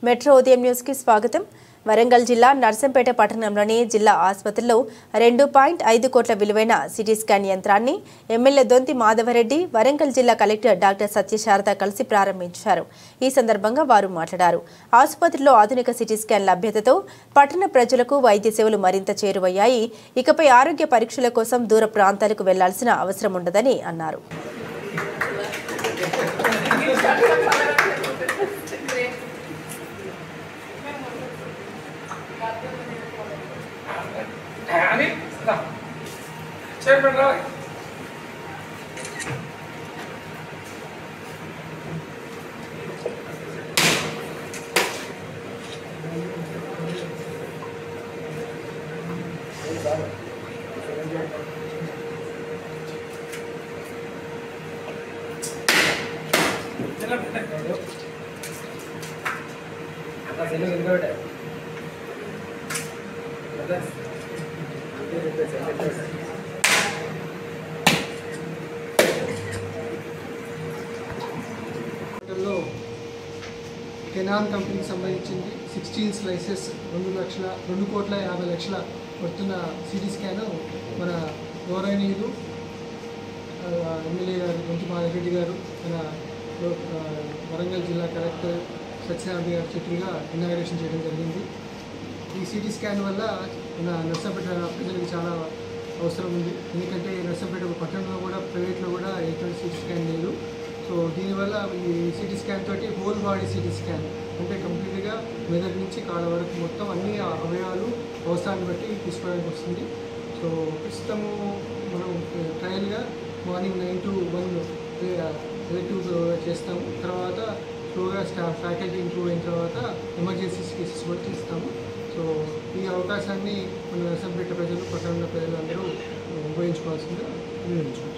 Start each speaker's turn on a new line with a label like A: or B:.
A: Metro ఉదయం news కి స్వాగతం. వరంగల్ జిల్లా నర్సంపేట పట్టణంలోని జిల్లా ఆసుపత్రిలో 2.5 కోట్ల విలువైన సిటీ స్కాన్ యంత్రాన్ని ఎమ్మెల్యే దొంతి మాధవరెడ్డి, వరంగల్ జిల్లా కలెక్టర్ డాక్టర్ సత్యశారద కలిసి ప్రారంభించారు. ఈ సందర్భంగా వారు మాట్లాడారు. ఆసుపత్రిలో ఆధునిక సిటీ స్కాన్ లభ్యతతో పట్టణ ప్రజలకు వైద్య సేవలు మరింత చేరువయ్యాయి. ఇకపై ఆరోగ్య పరీక్షల కోసం దూర ప్రాంతాలకు వెళ్లాల్సిన అవసరం ఉండదని అన్నారు.
B: కెనాన్ కంపెనీకి సంబంధించింది 16 స్లైసెస్ 2,50,00,000 పడుతున్న సిటీ స్కాన్ మన గౌరవనీయులు ఎమ్మెల్యే గారు దొంతి మాధవరెడ్డి గారు, మన వరంగల్ జిల్లా కలెక్టర్ సత్యశారద గారి చేతులుగా ఇనాగరేషన్ చేయడం జరిగింది. ఈ సిటీ స్కాన్ వల్ల మన నర్సంపేట ప్రజలకు చాలా అవసరం ఉంది. ఎందుకంటే నర్సంపేట పట్టణంలో కూడా ప్రైవేట్లో కూడా ఎటువంటి సిటీ స్కాన్ లేదు. సో దీనివల్ల ఈ సిటీ స్కాన్ తోటి హోల్ బాడీ సిటీ స్కాన్ అంటే కంప్లీట్గా మెదడు నుంచి కాళ్ళ వరకు మొత్తం అన్ని అవయవాలు అవసరాన్ని బట్టి తీసుకోవడానికి వస్తుంది. సో ప్రస్తుతము మనం ట్రయల్గా మార్నింగ్ 9 to 1 ఎలెక్టివ్ చేస్తాము. తర్వాత స్లోగా ఫ్యాకల్టీ ఇంప్రూవ్ అయిన తర్వాత ఎమర్జెన్సీ కేసెస్ కూడా తీస్తాము. సో ఈ అవకాశాన్ని మన నర్సంపేట ప్రజలు, పట్టణ ప్రజలు అందరూ ఉపయోగించుకోవాల్సిందిగా వినియోగించుకుంటాం.